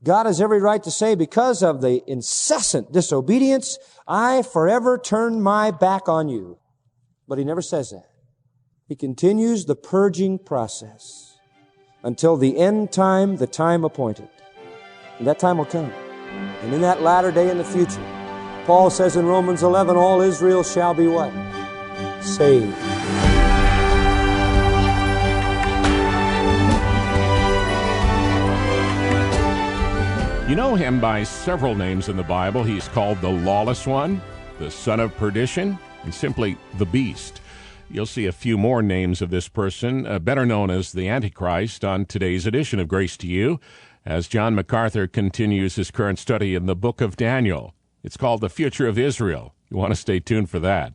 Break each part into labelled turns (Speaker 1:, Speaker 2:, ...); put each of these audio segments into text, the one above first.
Speaker 1: God has every right to say, because of the incessant disobedience, I forever turn my back on you. But He never says that. He continues the purging process until the end time, the time appointed. And that time will come. And in that latter day in the future, Paul says in Romans 11, all Israel shall be what? Saved.
Speaker 2: You know him by several names in the Bible. He's called the Lawless One, the Son of Perdition, and simply the Beast. You'll see a few more names of this person, better known as the Antichrist, on today's edition of Grace to You, as John MacArthur continues his current study in the book of Daniel. It's called The Future of Israel. You want to stay tuned for that.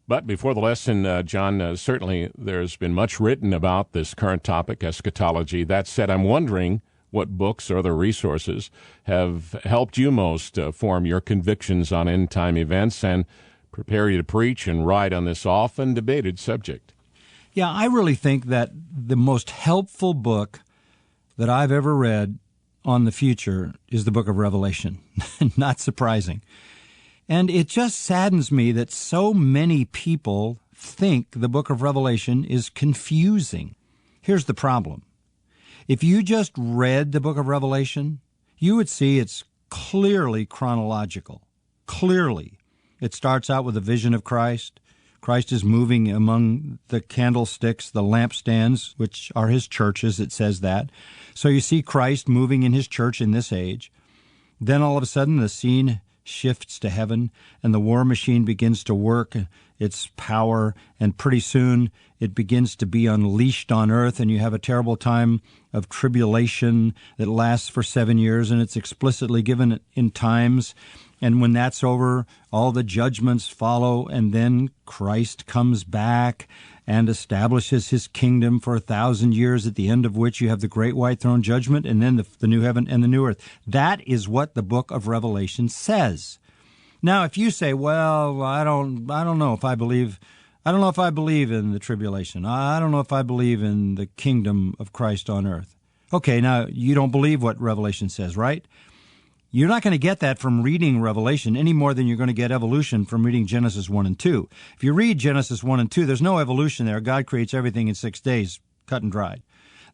Speaker 2: But before the lesson, John, certainly there's been much written about this current topic, eschatology. That said, I'm wondering what books or other resources have helped you most form your convictions on end-time events and prepare you to preach and write on this often debated subject.
Speaker 3: Yeah, I really think that the most helpful book that I've ever read on the future is the book of Revelation. Not surprising. And it just saddens me that so many people think the book of Revelation is confusing. Here's the problem. If you just read the book of Revelation, you would see it's clearly chronological. Clearly. It starts out with a vision of Christ. Christ is moving among the candlesticks, the lampstands, which are His churches, it says that. So you see Christ moving in His church in this age. Then all of a sudden the scene shifts to heaven, and the war machine begins to work its power, and pretty soon it begins to be unleashed on earth, and you have a terrible time of tribulation that lasts for 7 years, and it's explicitly given in times. And when that's over, all the judgments follow, and then Christ comes back and establishes His kingdom for 1,000 years, at the end of which you have the great white throne judgment, and then the new heaven and the new earth. That is what the book of Revelation says. Now, if you say, well, I don't know if I believe in the tribulation. I don't know if I believe in the kingdom of Christ on earth. Okay, now you don't believe what Revelation says, right? You're not going to get that from reading Revelation any more than you're going to get evolution from reading Genesis 1 and 2. If you read Genesis 1 and 2, there's no evolution there. God creates everything in 6 days, cut and dried.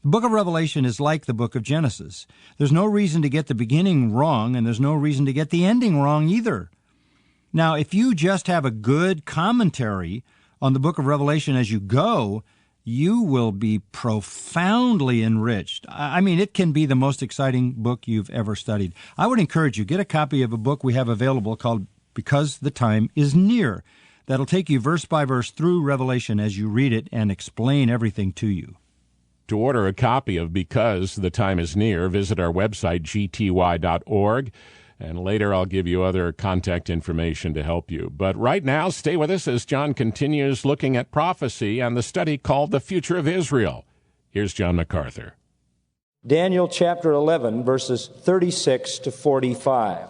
Speaker 3: The book of Revelation is like the book of Genesis. There's no reason to get the beginning wrong, and there's no reason to get the ending wrong either. Now, if you just have a good commentary on the book of Revelation as you go, you will be profoundly enriched. I mean, it can be the most exciting book you've ever studied. I would encourage you, get a copy of a book we have available called Because the Time is Near. That'll take you verse by verse through Revelation as you read it and explain everything to you.
Speaker 2: To order a copy of Because the Time is Near, visit our website, gty.org. And later I'll give you other contact information to help you. But right now, stay with us as John continues looking at prophecy and the study called The Future of Israel. Here's John MacArthur.
Speaker 1: Daniel chapter 11, verses 36 to 45.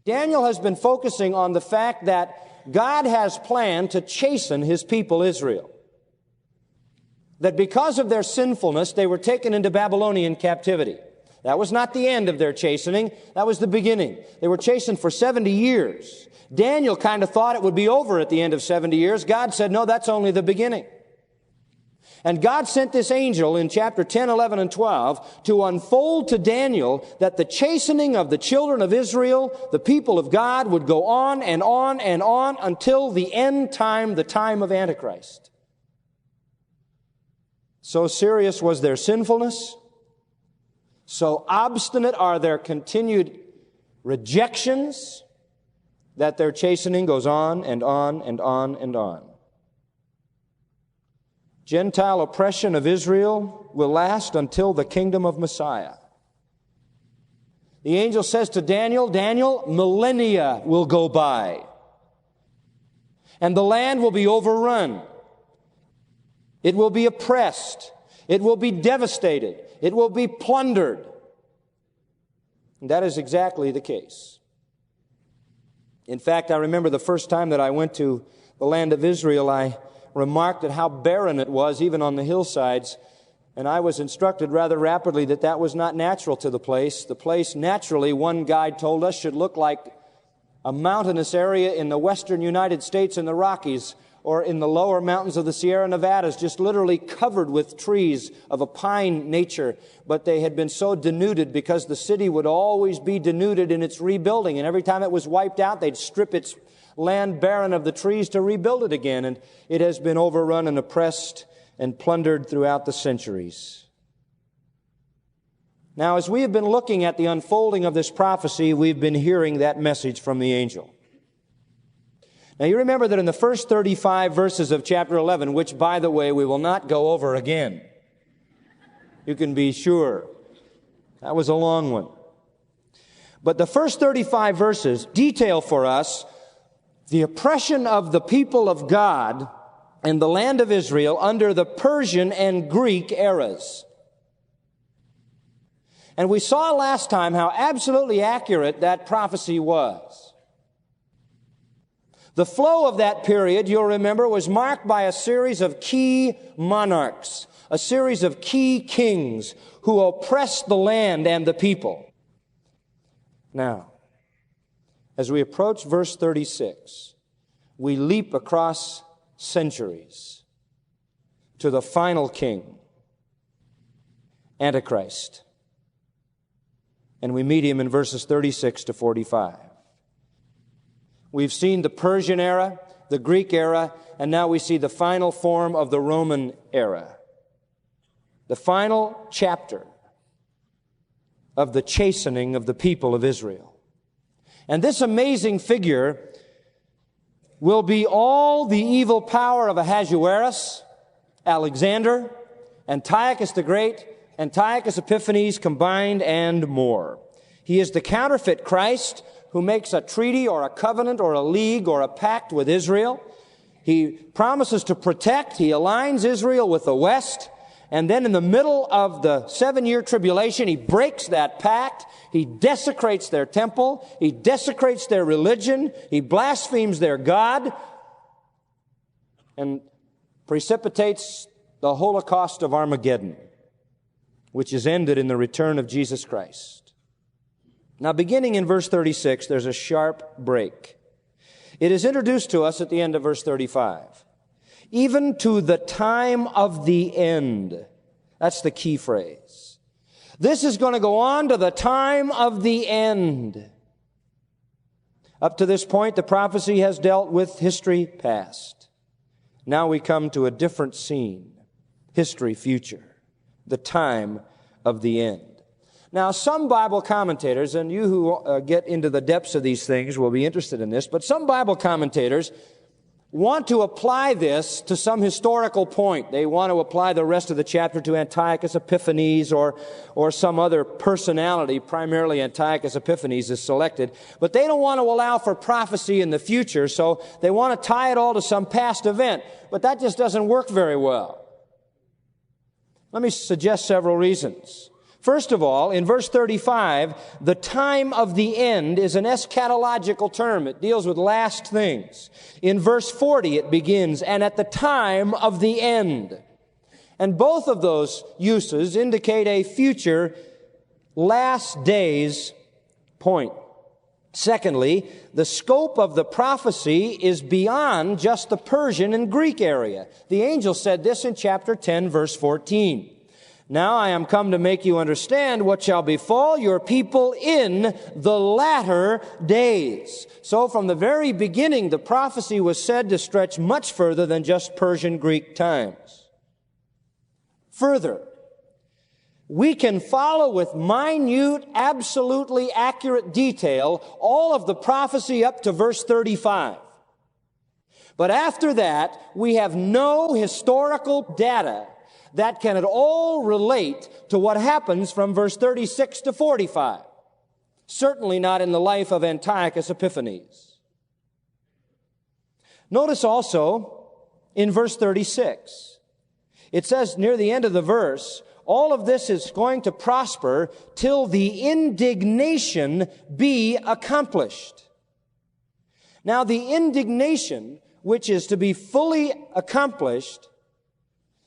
Speaker 1: Daniel has been focusing on the fact that God has planned to chasten His people Israel. That because of their sinfulness, they were taken into Babylonian captivity. That was not the end of their chastening. That was the beginning. They were chastened for 70 years. Daniel kind of thought it would be over at the end of 70 years. God said, no, that's only the beginning. And God sent this angel in chapter 10, 11, and 12 to unfold to Daniel that the chastening of the children of Israel, the people of God, would go on and on and on until the end time, the time of Antichrist. So serious was their sinfulness. So obstinate are their continued rejections that their chastening goes on and on and on and on. Gentile oppression of Israel will last until the kingdom of Messiah. The angel says to Daniel, Daniel, millennia will go by, and the land will be overrun. It will be oppressed. It will be devastated. It will be plundered. And that is exactly the case. In fact, I remember the first time that I went to the land of Israel, I remarked at how barren it was, even on the hillsides. And I was instructed rather rapidly that that was not natural to the place. The place naturally, one guide told us, should look like a mountainous area in the western United States in the Rockies or in the lower mountains of the Sierra Nevadas, just literally covered with trees of a pine nature. But they had been so denuded because the city would always be denuded in its rebuilding. And every time it was wiped out, they'd strip its land barren of the trees to rebuild it again. And it has been overrun and oppressed and plundered throughout the centuries. Now, as we have been looking at the unfolding of this prophecy, we've been hearing that message from the angel. Now, you remember that in the first 35 verses of chapter 11, which, by the way, we will not go over again. You can be sure. That was a long one. But the first 35 verses detail for us the oppression of the people of God and the land of Israel under the Persian and Greek eras. And we saw last time how absolutely accurate that prophecy was. The flow of that period, you'll remember, was marked by a series of key monarchs, a series of key kings who oppressed the land and the people. Now, as we approach verse 36, we leap across centuries to the final king, Antichrist. And we meet him in verses 36 to 45. We've seen the Persian era, the Greek era, and now we see the final form of the Roman era. The final chapter of the chastening of the people of Israel. And this amazing figure will be all the evil power of Ahasuerus, Alexander, Antiochus the Great, Antiochus Epiphanes combined, and more. He is the counterfeit Christ who makes a treaty or a covenant or a league or a pact with Israel. He promises to protect. He aligns Israel with the West. And then in the middle of the 7-year tribulation, he breaks that pact. He desecrates their temple. He desecrates their religion. He blasphemes their God and precipitates the Holocaust of Armageddon, which is ended in the return of Jesus Christ. Now, beginning in verse 36, there's a sharp break. It is introduced to us at the end of verse 35. Even to the time of the end. That's the key phrase. This is going to go on to the time of the end. Up to this point, the prophecy has dealt with history past. Now we come to a different scene. History future. The time of the end. Now, some Bible commentators, and you who get into the depths of these things will be interested in this, but some Bible commentators want to apply this to some historical point. They want to apply the rest of the chapter to Antiochus Epiphanes or some other personality. Primarily Antiochus Epiphanes is selected. But they don't want to allow for prophecy in the future, so they want to tie it all to some past event. But that just doesn't work very well. Let me suggest several reasons. First of all, in verse 35, the time of the end is an eschatological term. It deals with last things. In verse 40, it begins, and at the time of the end. And both of those uses indicate a future last days point. Secondly, the scope of the prophecy is beyond just the Persian and Greek area. The angel said this in chapter 10, verse 14. Now I am come to make you understand what shall befall your people in the latter days. So from the very beginning, the prophecy was said to stretch much further than just Persian Greek times. Further, we can follow with minute, absolutely accurate detail all of the prophecy up to verse 35. But after that, we have no historical data that can at all relate to what happens from verse 36 to 45. Certainly not in the life of Antiochus Epiphanes. Notice also in verse 36, it says near the end of the verse, all of this is going to prosper till the indignation be accomplished. Now, the indignation, which is to be fully accomplished,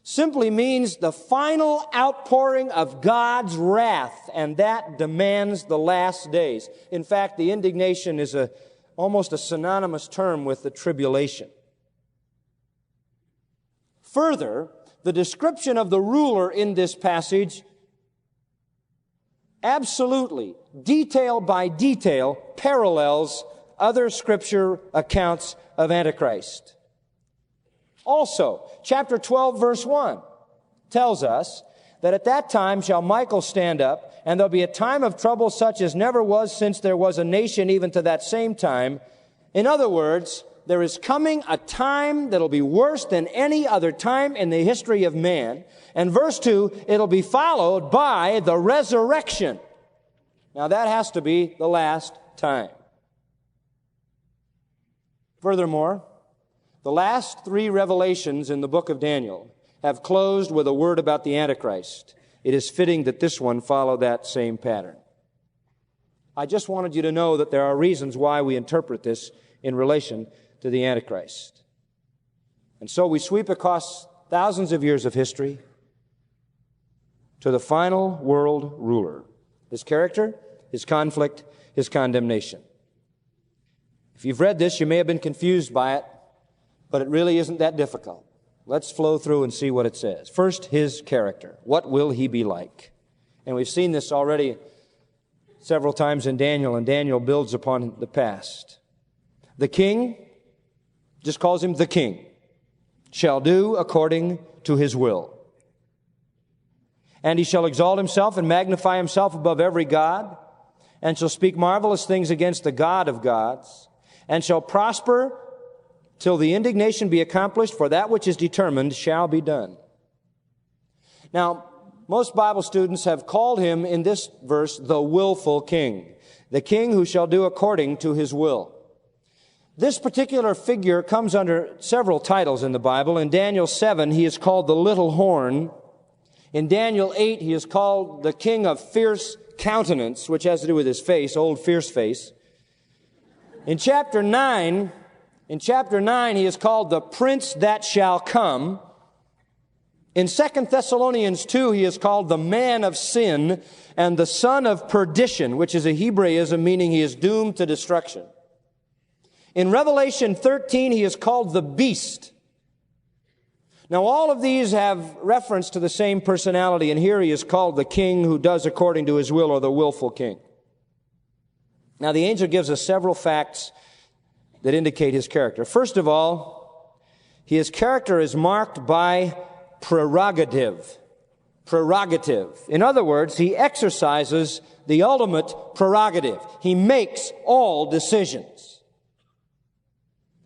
Speaker 1: simply means the final outpouring of God's wrath, and that demands the last days. In fact, the indignation is almost a synonymous term with the tribulation. Further, the description of the ruler in this passage absolutely, detail by detail, parallels other Scripture accounts of Antichrist. Also, chapter 12, verse 1 tells us that at that time shall Michael stand up, and there'll be a time of trouble such as never was since there was a nation even to that same time. In other words, there is coming a time that'll be worse than any other time in the history of man. And verse 2, it'll be followed by the resurrection. Now that has to be the last time. Furthermore, the last 3 revelations in the book of Daniel have closed with a word about the Antichrist. It is fitting that this one follow that same pattern. I just wanted you to know that there are reasons why we interpret this in relation to the Antichrist. And so we sweep across thousands of years of history to the final world ruler. His character, his conflict, his condemnation. If you've read this, you may have been confused by it, but it really isn't that difficult. Let's flow through and see what it says. First, his character. What will he be like? And we've seen this already several times in Daniel, and Daniel builds upon the past. The king, just calls him the king, shall do according to his will. And he shall exalt himself and magnify himself above every god, and shall speak marvelous things against the God of gods, and shall prosper till the indignation be accomplished, for that which is determined shall be done. Now, most Bible students have called him in this verse the willful king, the king who shall do according to his will. This particular figure comes under several titles in the Bible. In Daniel 7, he is called the little horn. In Daniel 8, he is called the king of fierce countenance, which has to do with his face, old fierce face. In chapter 9, he is called the prince that shall come. In 2 Thessalonians 2, he is called the man of sin and the son of perdition, which is a Hebraism meaning he is doomed to destruction. In Revelation 13, he is called the beast. Now, all of these have reference to the same personality, and here he is called the king who does according to his will, or the willful king. Now, the angel gives us several facts that indicate his character. First of all, his character is marked by prerogative. Prerogative. In other words, he exercises the ultimate prerogative. He makes all decisions.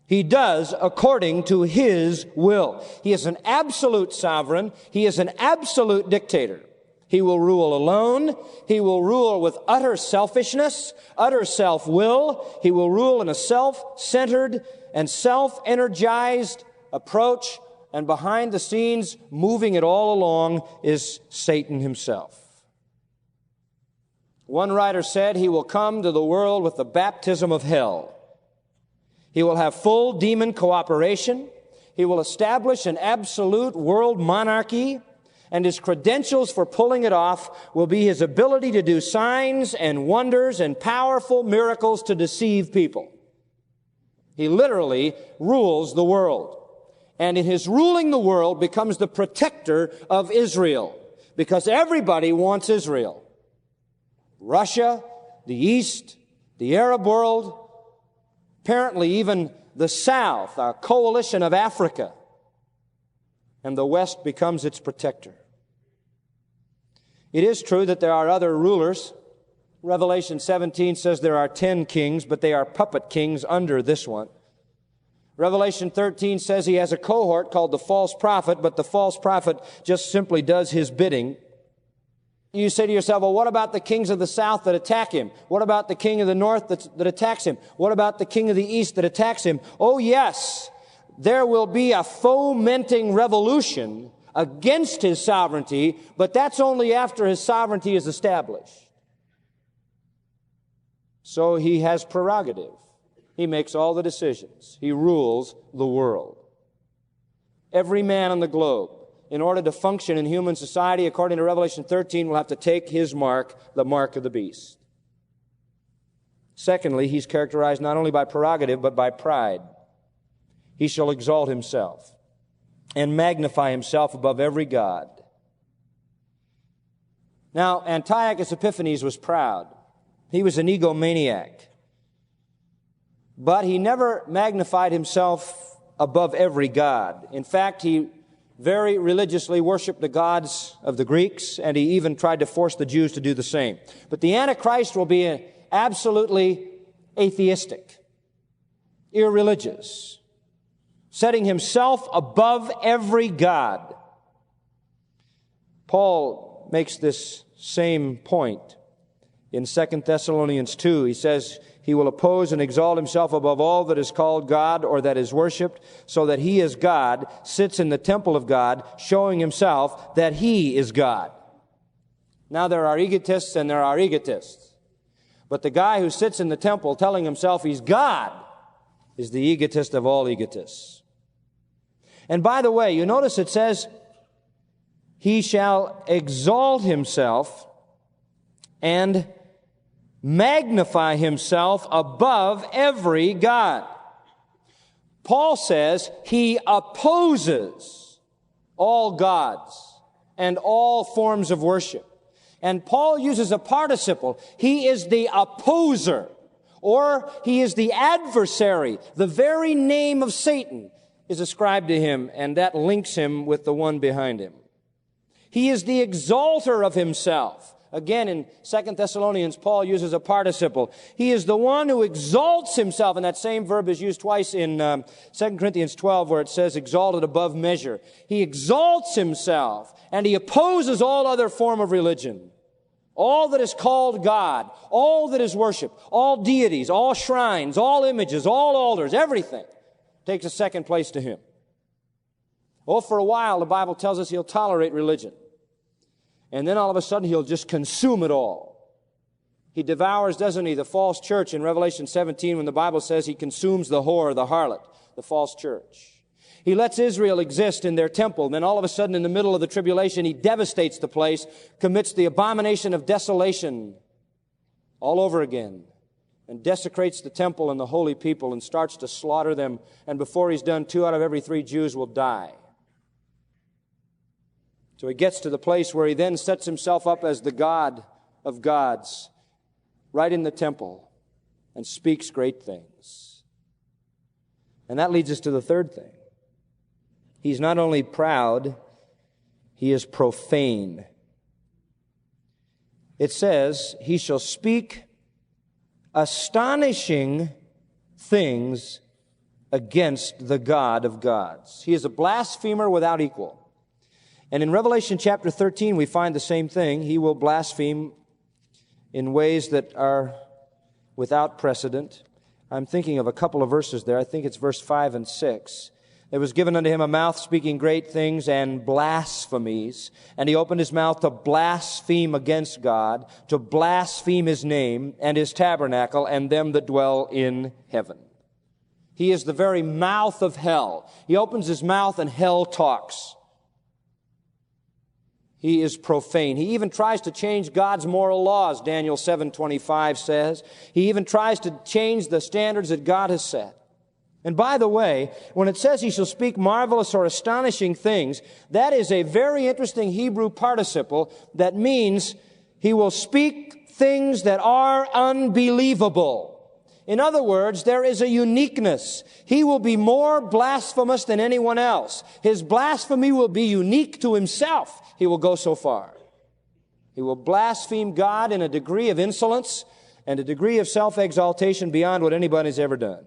Speaker 1: He does according to his will. He is an absolute sovereign. He is an absolute dictator. He will rule alone. He will rule with utter selfishness, utter self-will. He will rule in a self-centered and self-energized approach. And behind the scenes, moving it all along, is Satan himself. One writer said he will come to the world with the baptism of hell. He will have full demon cooperation. He will establish an absolute world monarchy, and his credentials for pulling it off will be his ability to do signs and wonders and powerful miracles to deceive people. He literally rules the world. And in his ruling the world becomes the protector of Israel, because everybody wants Israel. Russia, the East, the Arab world, apparently even the South, a coalition of Africa, and the West becomes its protector. It is true that there are other rulers. Revelation 17 says there are 10 kings, but they are puppet kings under this one. Revelation 13 says he has a cohort called the false prophet, but the false prophet just simply does his bidding. You say to yourself, well, what about the kings of the south that attack him? What about the king of the north that attacks him? What about the king of the east that attacks him? Oh, yes, there will be a fomenting revolution against his sovereignty, but that's only after his sovereignty is established. So he has prerogative. He makes all the decisions. He rules the world. Every man on the globe in order to function in human society, according to Revelation 13, will have to take his mark, the mark of the beast. Secondly, he's characterized not only by prerogative, but by pride. He shall exalt himself and magnify himself above every god. Now, Antiochus Epiphanes was proud. He was an egomaniac. But he never magnified himself above every god. In fact, he very religiously worshiped the gods of the Greeks, and he even tried to force the Jews to do the same. But the Antichrist will be absolutely atheistic, irreligious, setting himself above every god. Paul makes this same point in 2 Thessalonians 2. He says, he will oppose and exalt himself above all that is called God or that is worshipped, so that he as God sits in the temple of God, showing himself that he is God. Now there are egotists and there are egotists. But the guy who sits in the temple telling himself he's God is the egotist of all egotists. And by the way, you notice it says, he shall exalt himself and magnify himself above every god. Paul says he opposes all gods and all forms of worship. And Paul uses a participle. He is the opposer, or he is the adversary. The very name of Satan is ascribed to him, and that links him with the one behind him. He is the exalter of himself. Again, in 2 Thessalonians, Paul uses a participle. He is the one who exalts himself, and that same verb is used twice in 2 Corinthians 12, where it says exalted above measure. He exalts himself, and he opposes all other form of religion. All that is called God, all that is worship, all deities, all shrines, all images, all altars, everything takes a second place to him. Oh, for a while, the Bible tells us he'll tolerate religion. And then all of a sudden, he'll just consume it all. He devours, doesn't he, the false church in Revelation 17 when the Bible says he consumes the whore, the harlot, the false church. He lets Israel exist in their temple. And then all of a sudden, in the middle of the tribulation, he devastates the place, commits the abomination of desolation all over again, and desecrates the temple and the holy people and starts to slaughter them. And before he's done, 2 out of every 3 Jews will die. So he gets to the place where he then sets himself up as the God of gods, right in the temple, and speaks great things. And that leads us to the third thing. He's not only proud, he is profane. It says, he shall speak astonishing things against the God of gods. He is a blasphemer without equal. And in Revelation chapter 13, we find the same thing. He will blaspheme in ways that are without precedent. I'm thinking of a couple of verses there. I think it's verse 5 and 6. There was given unto him a mouth speaking great things and blasphemies. And he opened his mouth to blaspheme against God, to blaspheme his name and his tabernacle and them that dwell in heaven. He is the very mouth of hell. He opens his mouth and hell talks. He is profane. He even tries to change God's moral laws, Daniel 7:25 says. He even tries to change the standards that God has set. And by the way, when it says he shall speak marvelous or astonishing things, that is a very interesting Hebrew participle that means he will speak things that are unbelievable. In other words, there is a uniqueness. He will be more blasphemous than anyone else. His blasphemy will be unique to himself. He will go so far. He will blaspheme God in a degree of insolence and a degree of self-exaltation beyond what anybody's ever done.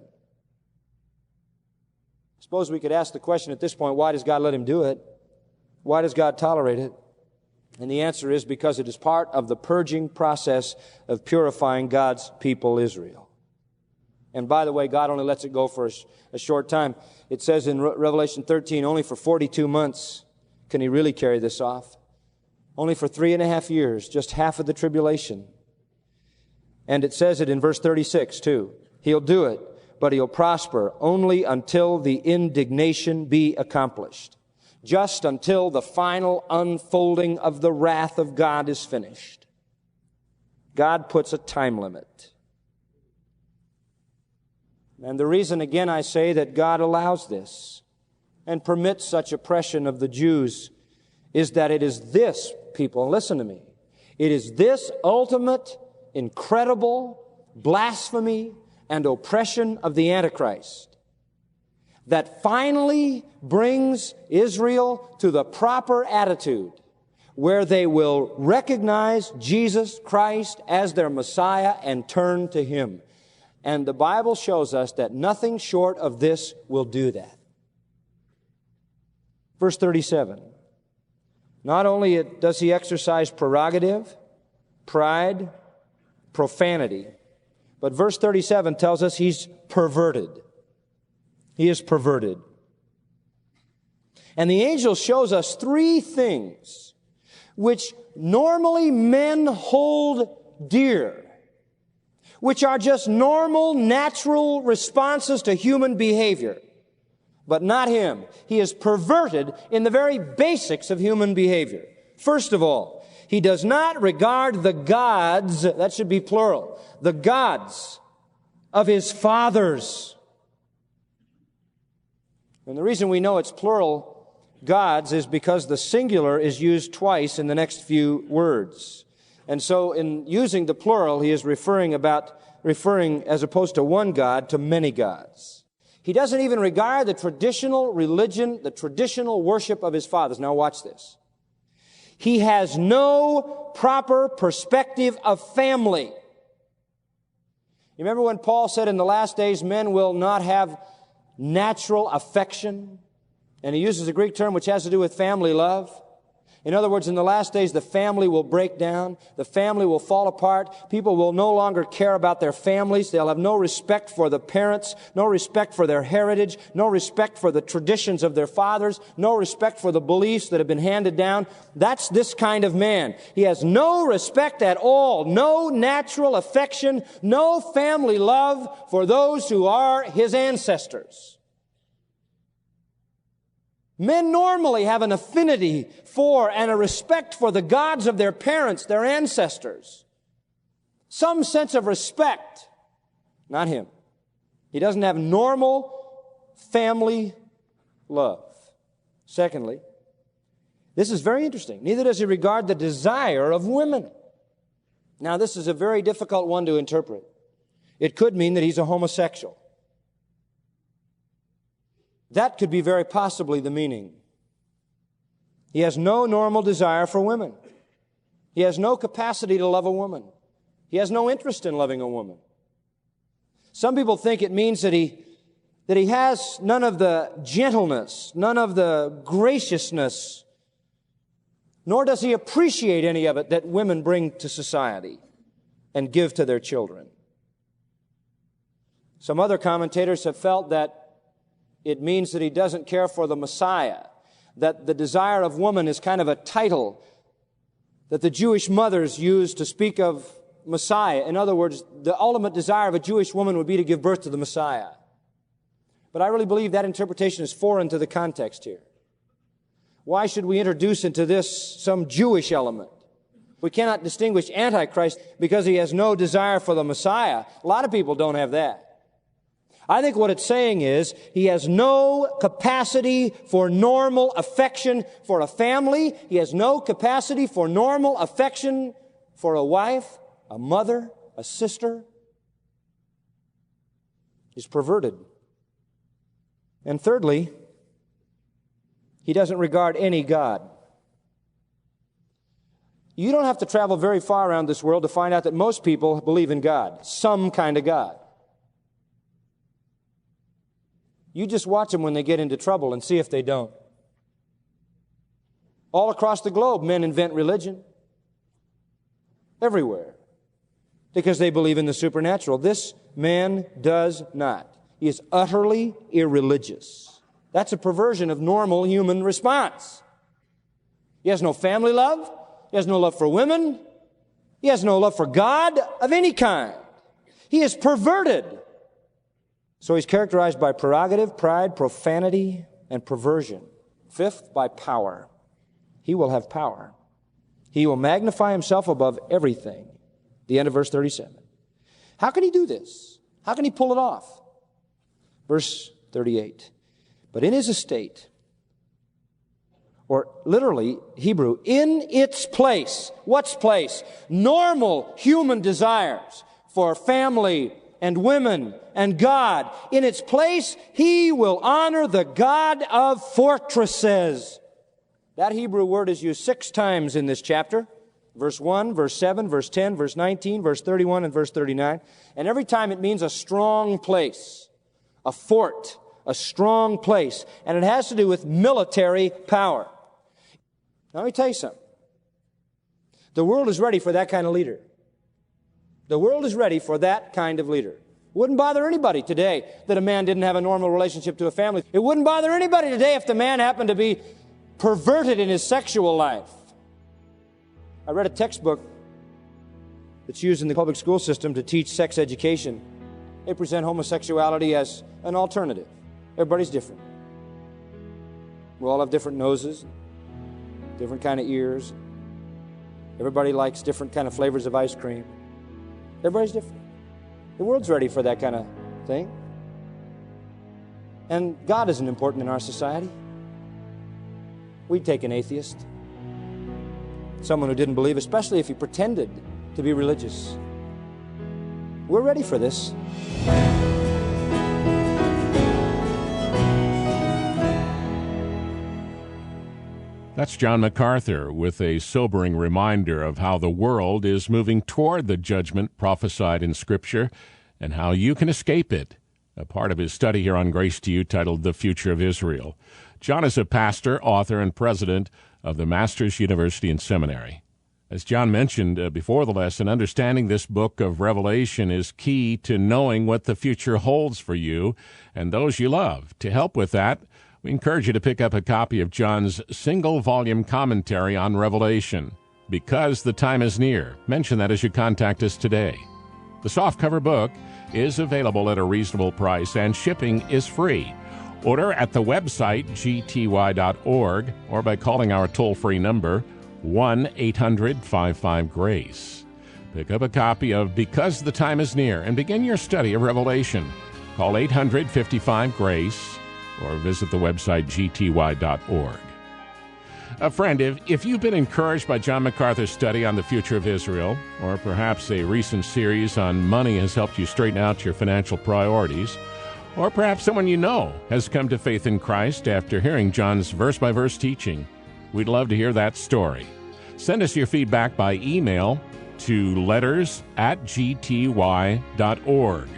Speaker 1: Suppose we could ask the question at this point, why does God let him do it? Why does God tolerate it? And the answer is because it is part of the purging process of purifying God's people, Israel. And by the way, God only lets it go for a short time. It says in Revelation 13, only for 42 months can he really carry this off. Only for 3.5 years, just half of the tribulation. And it says it in verse 36 too. He'll do it, but he'll prosper only until the indignation be accomplished. just until the final unfolding of the wrath of God is finished. God puts a time limit. And the reason, again, I say that God allows this and permits such oppression of the Jews is that it is this, people, listen to me, it is this ultimate, incredible blasphemy and oppression of the Antichrist that finally brings Israel to the proper attitude where they will recognize Jesus Christ as their Messiah and turn to Him. And the Bible shows us that nothing short of this will do that. Verse 37. Not only does he exercise prerogative, pride, profanity, but verse 37 tells us he's perverted. He is perverted. And the angel shows us three things which normally men hold dear, which are just normal, natural responses to human behavior. But not him. He is perverted in the very basics of human behavior. First of all, he does not regard the gods, that should be plural, the gods of his fathers. And the reason we know it's plural gods is because the singular is used twice in the next few words. And so in using the plural, he is referring as opposed to one God, to many gods. He doesn't even regard the traditional religion, the traditional worship of his fathers. Now watch this. He has no proper perspective of family. You remember when Paul said in the last days men will not have natural affection? And he uses a Greek term which has to do with family love. In other words, in the last days, the family will break down. The family will fall apart. People will no longer care about their families. They'll have no respect for the parents, no respect for their heritage, no respect for the traditions of their fathers, no respect for the beliefs that have been handed down. That's this kind of man. He has no respect at all, no natural affection, no family love for those who are his ancestors. Men normally have an affinity for and a respect for the gods of their parents, their ancestors. Some sense of respect. Not him. He doesn't have normal family love. Secondly, this is very interesting. Neither does he regard the desire of women. Now, this is a very difficult one to interpret. It could mean that he's a homosexual. That could be very possibly the meaning. He has no normal desire for women. He has no capacity to love a woman. He has no interest in loving a woman. Some people think it means that he has none of the gentleness, none of the graciousness, nor does he appreciate any of it that women bring to society and give to their children. Some other commentators have felt that it means that he doesn't care for the Messiah, that the desire of woman is kind of a title that the Jewish mothers used to speak of Messiah. In other words, the ultimate desire of a Jewish woman would be to give birth to the Messiah. But I really believe that interpretation is foreign to the context here. Why should we introduce into this some Jewish element? We cannot distinguish Antichrist because he has no desire for the Messiah. A lot of people don't have that. I think what it's saying is he has no capacity for normal affection for a family. He has no capacity for normal affection for a wife, a mother, a sister. He's perverted. And thirdly, he doesn't regard any God. You don't have to travel very far around this world to find out that most people believe in God, some kind of God. You just watch them when they get into trouble and see if they don't. All across the globe, men invent religion. Everywhere. Because they believe in the supernatural. This man does not. He is utterly irreligious. That's a perversion of normal human response. He has no family love. He has no love for women. He has no love for God of any kind. He is perverted. So he's characterized by prerogative, pride, profanity, and perversion. Fifth, by power. He will have power. He will magnify himself above everything. The end of verse 37. How can he do this? How can he pull it off? Verse 38. But in his estate, or literally, Hebrew, in its place. What's place? Normal human desires for family and women and God. In its place, he will honor the God of fortresses. That Hebrew word is used 6 times in this chapter. Verse 1, verse 7, verse 10, verse 19, verse 31, and verse 39. And every time it means a strong place, a fort, a strong place. And it has to do with military power. Now, let me tell you something. The world is ready for that kind of leader. The world is ready for that kind of leader. Wouldn't bother anybody today that a man didn't have a normal relationship to a family. It wouldn't bother anybody today if the man happened to be perverted in his sexual life. I read a textbook that's used in the public school system to teach sex education. They present homosexuality as an alternative. Everybody's different. We all have different noses, different kind of ears. Everybody likes different kind of flavors of ice cream. Everybody's different. The world's ready for that kind of thing. And God isn't important in our society. We'd take an atheist, someone who didn't believe, especially if he pretended to be religious. We're ready for this.
Speaker 2: That's John MacArthur with a sobering reminder of how the world is moving toward the judgment prophesied in Scripture and how you can escape it. A part of his study here on Grace to You titled The Future of Israel. John is a pastor, author, and president of the Masters University and Seminary. As John mentioned before the lesson, understanding this book of Revelation is key to knowing what the future holds for you and those you love. To help with that, we encourage you to pick up a copy of John's single-volume commentary on Revelation, Because the Time is Near. Mention that as you contact us today. The softcover book is available at a reasonable price, and shipping is free. Order at the website gty.org or by calling our toll-free number 1-800-55-GRACE. Pick up a copy of Because the Time is Near and begin your study of Revelation. Call 800-55-GRACE or visit the website gty.org. A friend, if you've been encouraged by John MacArthur's study on the future of Israel, or perhaps a recent series on money has helped you straighten out your financial priorities, or perhaps someone you know has come to faith in Christ after hearing John's verse-by-verse teaching, we'd love to hear that story. Send us your feedback by email to letters@gty.org,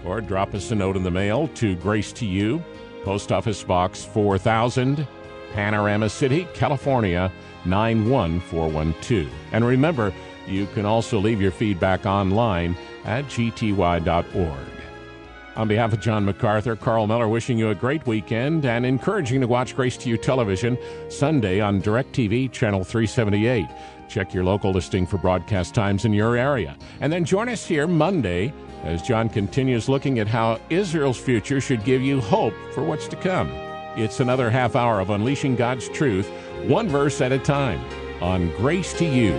Speaker 2: or drop us a note in the mail to Grace to You, Post Office Box 4000, Panorama City, California, 91412. And remember, you can also leave your feedback online at gty.org. On behalf of John MacArthur, Carl Miller wishing you a great weekend and encouraging to watch Grace to You television Sunday on DirecTV Channel 378. Check your local listing for broadcast times in your area. And then join us here Monday as John continues looking at how Israel's future should give you hope for what's to come. It's another half hour of unleashing God's truth, one verse at a time, on Grace to You.